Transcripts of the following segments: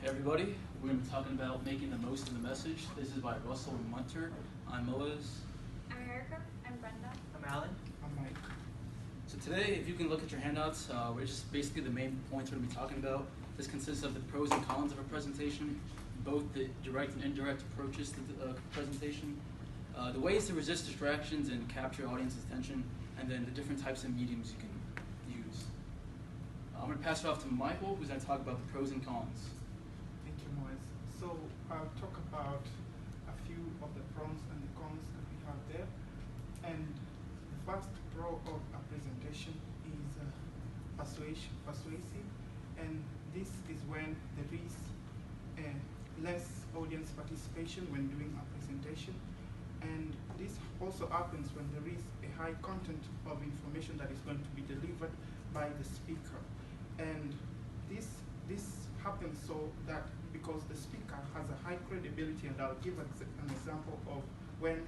Hey everybody, we're going to be talking about making the most of the message. This is by Russell Munter. I'm Moaz. I'm Erica. I'm Brenda. I'm Alan. I'm Mike. So today, if you can look at your handouts, we're just basically the main points we're going to be talking about. This consists of the pros and cons of a presentation, both the direct and indirect approaches to the presentation, the ways to resist distractions and capture audience's attention, and then the different types of mediums you can use. I'm going to pass it off to Michael, who's going to talk about the pros and cons. Thank you, Moise. So I'll talk about a few of the pros and the cons that we have there. And the first pro of a presentation is persuasive. And this is when there is less audience participation when doing a presentation. And this also happens when there is a high content of information that is going to be delivered by the speaker. And this happens so that because the speaker has a high credibility, and I'll give an example of when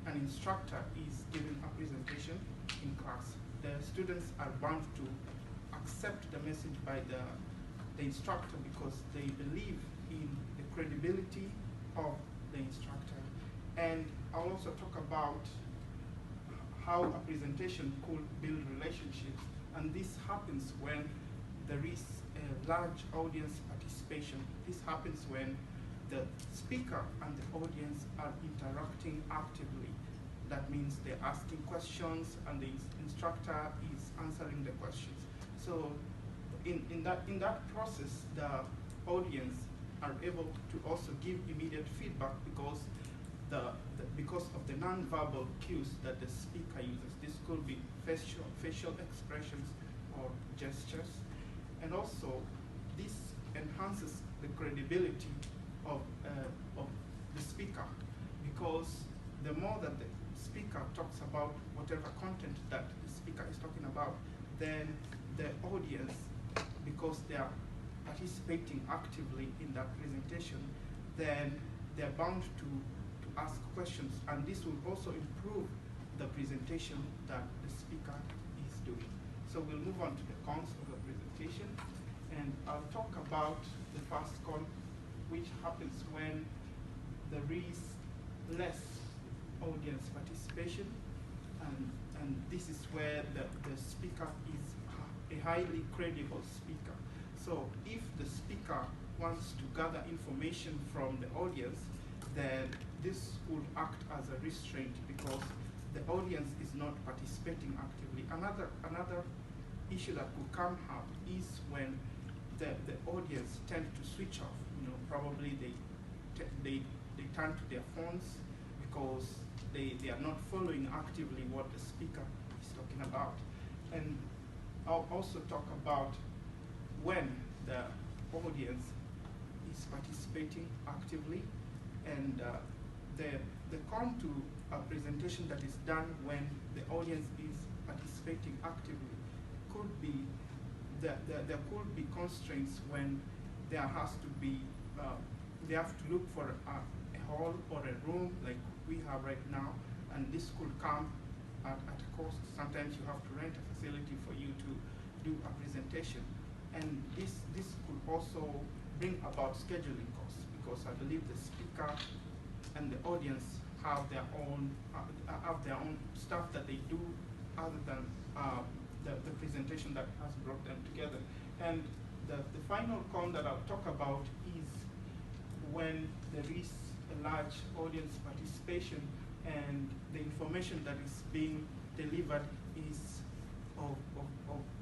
an instructor is giving a presentation in class. The students are bound to accept the message by the instructor because they believe in the credibility of the instructor. And I'll also talk about how a presentation could build relationships, and this happens when there is a large audience participation. This happens when the speaker and the audience are interacting actively. That means they're asking questions and the instructor is answering the questions. So in that process, the audience are able to also give immediate feedback because of the non-verbal cues that the speaker uses. This could be facial expressions or gestures. And also, this enhances the credibility of the speaker, because the more that the speaker talks about whatever content that the speaker is talking about, then the audience, because they are participating actively in that presentation, then they're bound to ask questions, and this will also improve the presentation that the speaker is doing. So we'll move on to the cons of the presentation, and I'll talk about the first con, which happens when there is less audience participation, and this is where the speaker is a highly credible speaker. So if the speaker wants to gather information from the audience, then this would act as a restraint because the audience is not participating actively. Another issue that could come up is when the audience tend to switch off. Probably they turn to their phones because they are not following actively what the speaker is talking about. And I'll also talk about when the audience is participating actively, and the con to a presentation that is done when the audience is participating actively could be there could be constraints when there has to be they have to look for a hall or a room like we have right now, and this could come at a cost. Sometimes you have to rent a facility for you to do a presentation, and this could also bring about scheduling costs, because I believe the speaker and the audience have their own stuff that they do other than the presentation that has brought them together. And the final con that I'll talk about is when there is a large audience participation and the information that is being delivered is of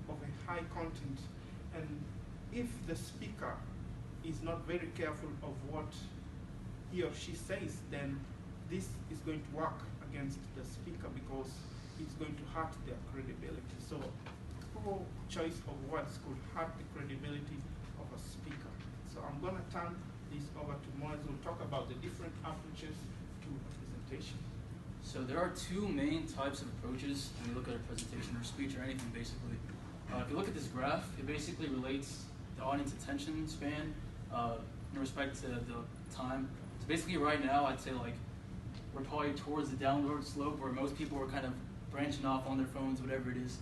a high content. And if the speaker is not very careful of what he or she says, then this is going to work against the speaker because it's going to hurt their credibility. So poor choice of words could hurt the credibility of a speaker. So I'm going to turn this over to Moaz, who will talk about the different approaches to a presentation. So there are two main types of approaches when you look at a presentation or speech or anything, basically. If you look at this graph, it basically relates the audience attention span in respect to the time. So basically right now, I'd say we're probably towards the downward slope where most people are kind of branching off on their phones, whatever it is.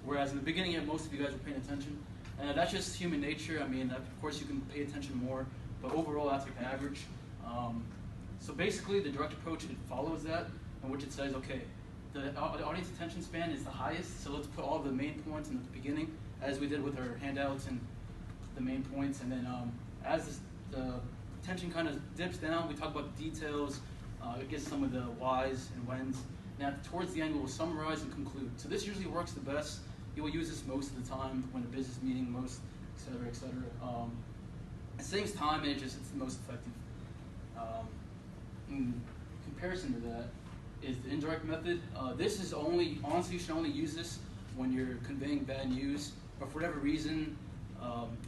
Whereas in the beginning, most of you guys were paying attention. And that's just human nature. I mean, of course you can pay attention more, but overall that's like average. So basically the direct approach, it follows that, in which it says, okay, the audience attention span is the highest, so let's put all the main points in the beginning, as we did with our handouts and the main points, and then as the attention kind of dips down, we talk about the details, it gives some of the whys and whens. Now towards the end we'll summarize and conclude. So this usually works the best. You will use this most of the time when a business meeting, most, et cetera, et cetera. It saves time and it's the most effective. In comparison to that is the indirect method. This is only, honestly, you should only use this when you're conveying bad news, or for whatever reason,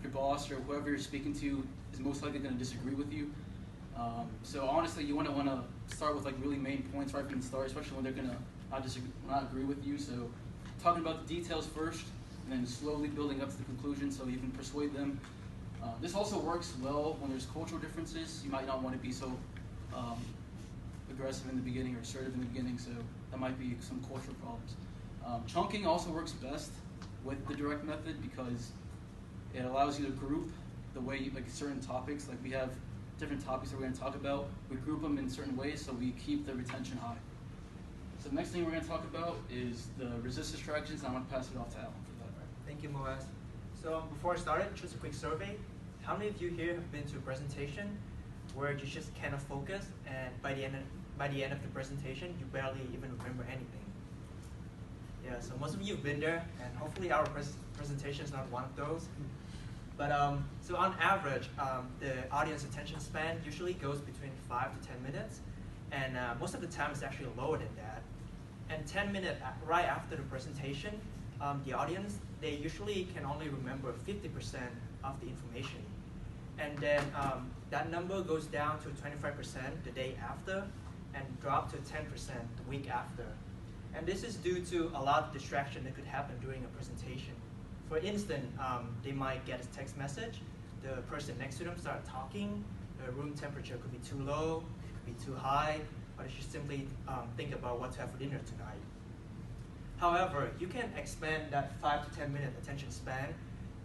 your boss or whoever you're speaking to is most likely going to disagree with you. So honestly, you want to start with like really main points right from the start, especially when they're going to not agree with you. So talking about the details first, and then slowly building up to the conclusion so you can persuade them. This also works well when there's cultural differences. You might not want to be so aggressive in the beginning or assertive in the beginning, so that might be some cultural problems. Chunking also works best with the direct method because it allows you to group the way you, like certain topics, like we have different topics that we're going to talk about. We group them in certain ways so we keep the retention high. So the next thing we're going to talk about is the resistance strategies. I'm going to pass it off to Alan for that. Thank you, Moaz. So before I started, just a quick survey. How many of you here have been to a presentation where you just cannot focus, and by the end of the presentation, you barely even remember anything? Yeah, so most of you have been there, and hopefully our presentation is not one of those. But so on average, the audience attention span usually goes between 5 to 10 minutes, and most of the time it's actually lower than that. And 10 minutes right after the presentation, the audience, they usually can only remember 50% of the information. And then that number goes down to 25% the day after, and drop to 10% the week after. And this is due to a lot of distraction that could happen during a presentation. For instance, they might get a text message, the person next to them start talking, the room temperature could be too low, it could be too high, or they should simply think about what to have for dinner tonight. However, you can expand that 5 to 10 minute attention span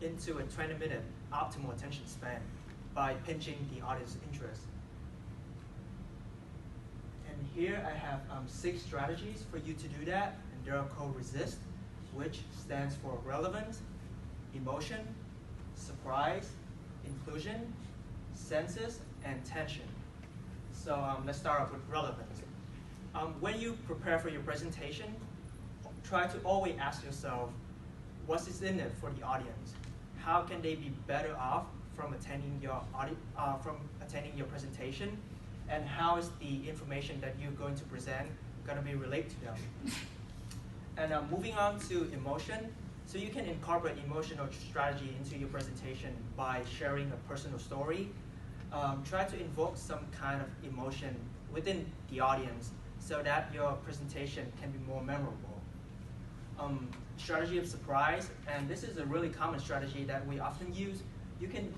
into a 20-minute optimal attention span by pinching the audience interest. And here I have 6 strategies for you to do that, and they're called RESIST, which stands for relevance, emotion, surprise, inclusion, senses, and tension. So let's start off with relevance. When you prepare for your presentation, try to always ask yourself, what is in it for the audience? How can they be better off from attending your presentation? And how is the information that you're going to present going to be related to them? And moving on to emotion, so you can incorporate emotional strategy into your presentation by sharing a personal story. Try to invoke some kind of emotion within the audience so that your presentation can be more memorable. Strategy of surprise, and this is a really common strategy that we often use. You can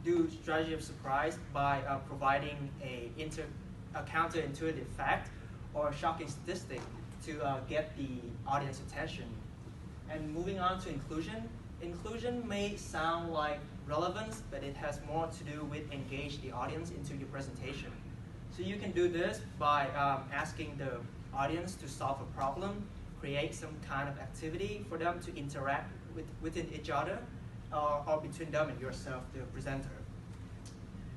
do strategy of surprise by providing a counterintuitive fact or a shocking statistic to get the audience attention. And moving on to inclusion. Inclusion may sound like relevance, but it has more to do with engage the audience into your presentation. So you can do this by asking the audience to solve a problem, create some kind of activity for them to interact within each other, or between them and yourself, the presenter.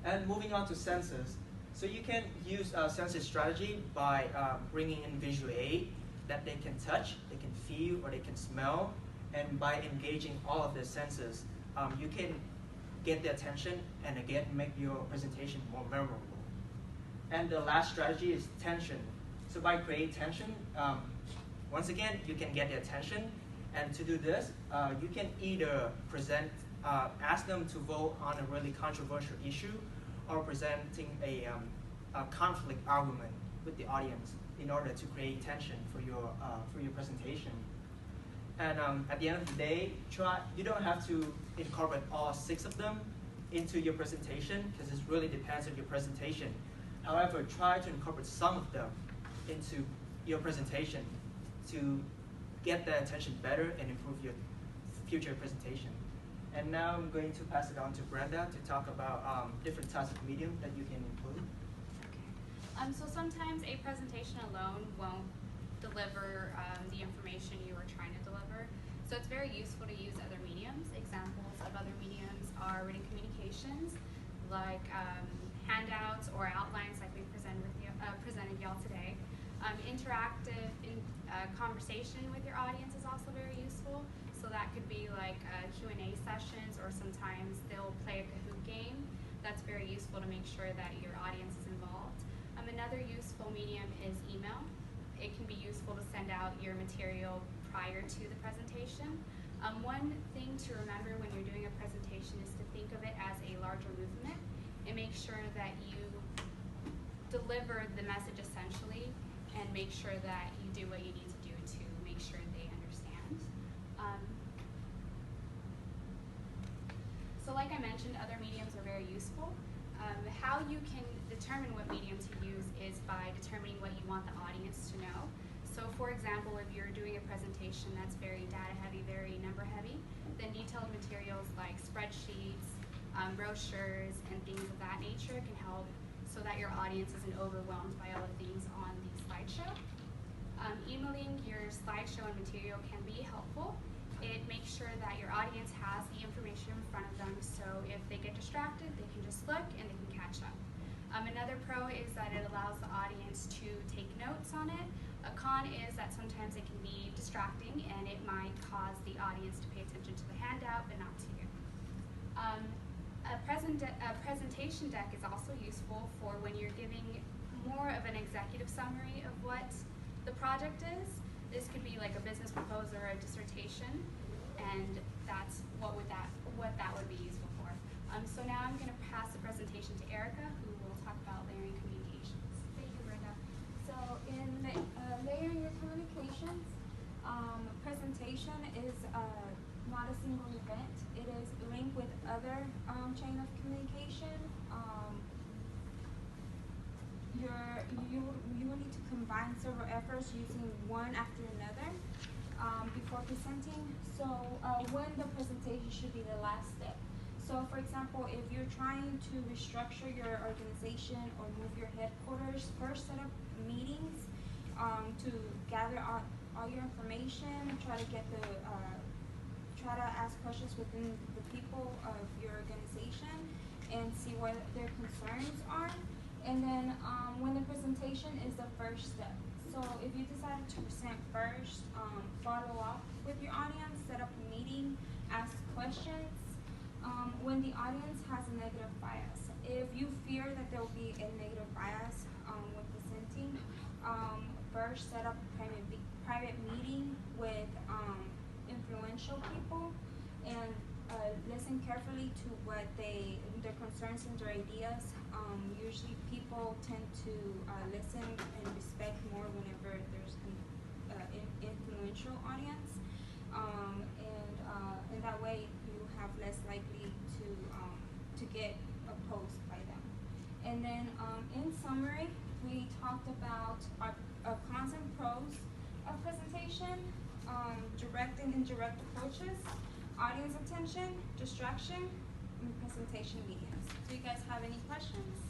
And moving on to senses. So you can use a senses strategy by bringing in visual aid that they can touch, they can feel, or they can smell. And by engaging all of the senses, you can get their attention and again make your presentation more memorable. And the last strategy is tension. So by creating tension, once again, you can get their attention. And to do this, you can either ask them to vote on a really controversial issue, or presenting a conflict argument with the audience in order to create tension for your presentation. And at the end of the day, you don't have to incorporate all 6 of them into your presentation, because it really depends on your presentation. However, try to incorporate some of them into your presentation to get the attention better and improve your future presentation. And now I'm going to pass it on to Brenda to talk about different types of medium that you can include. Okay. So sometimes a presentation alone won't deliver the information you were trying to deliver. So it's very useful to use other mediums. Examples of other mediums are written communications, like handouts or outlines like we presented y'all today. Interactive conversation with your audience is also very useful. So that could be like Q&A sessions, or sometimes they'll play a Kahoot game. That's very useful to make sure that your audience is involved. Another useful medium is email. It can be useful to send out your material prior to the presentation. One thing to remember when you're doing a presentation is to think of it as a larger movement and make sure that you deliver the message essentially and make sure that you do what you need to do to make sure they understand. So like I mentioned, other mediums are very useful. How you can determine what medium to use is by determining what you want the audience to know. So for example, if you're doing a presentation that's very data heavy, very number heavy, then detailed materials like spreadsheets, brochures, and things of that nature can help so that your audience isn't overwhelmed by all the things on the slideshow. Emailing your slideshow and material can be helpful. It makes sure that your audience has the information in front of them, so if they get distracted, they can just look and they can catch up. Another pro is that it allows the audience to take notes on it. A con is that sometimes it can be distracting and it might cause the audience to pay attention to the handout but not to you. A presentation deck is also useful for when you're giving more of an executive summary of what the project is. This could be like a business proposal or a dissertation, and that's what that would be useful for. So now I'm going to pass the presentation to Erica, who will talk about layering communications. Thank you, Brenda. So in layering your communications, presentation is not a single event. It is linked with other chain of communication. You will need to combine several efforts using one after another before presenting. So when the presentation should be the last step. So for example, if you're trying to restructure your organization or move your headquarters, first set up meetings to gather all your information, try to ask questions within the people of your organization and see what their concerns are. And then when the presentation is the first step. So if you decided to present first, follow up with your audience, set up a meeting, ask questions. When the audience has a negative bias, if you fear that there will be a negative bias when presenting, first set up a private meeting with influential people and listen carefully to what their concerns and their ideas. Usually people tend to listen and respect more whenever there's an influential audience, and that way you have less likely to get opposed by them. And then in summary, we talked about our cons and pros of presentation, direct and indirect approaches, audience attention, distraction, and presentation mediums. Do you guys have any questions?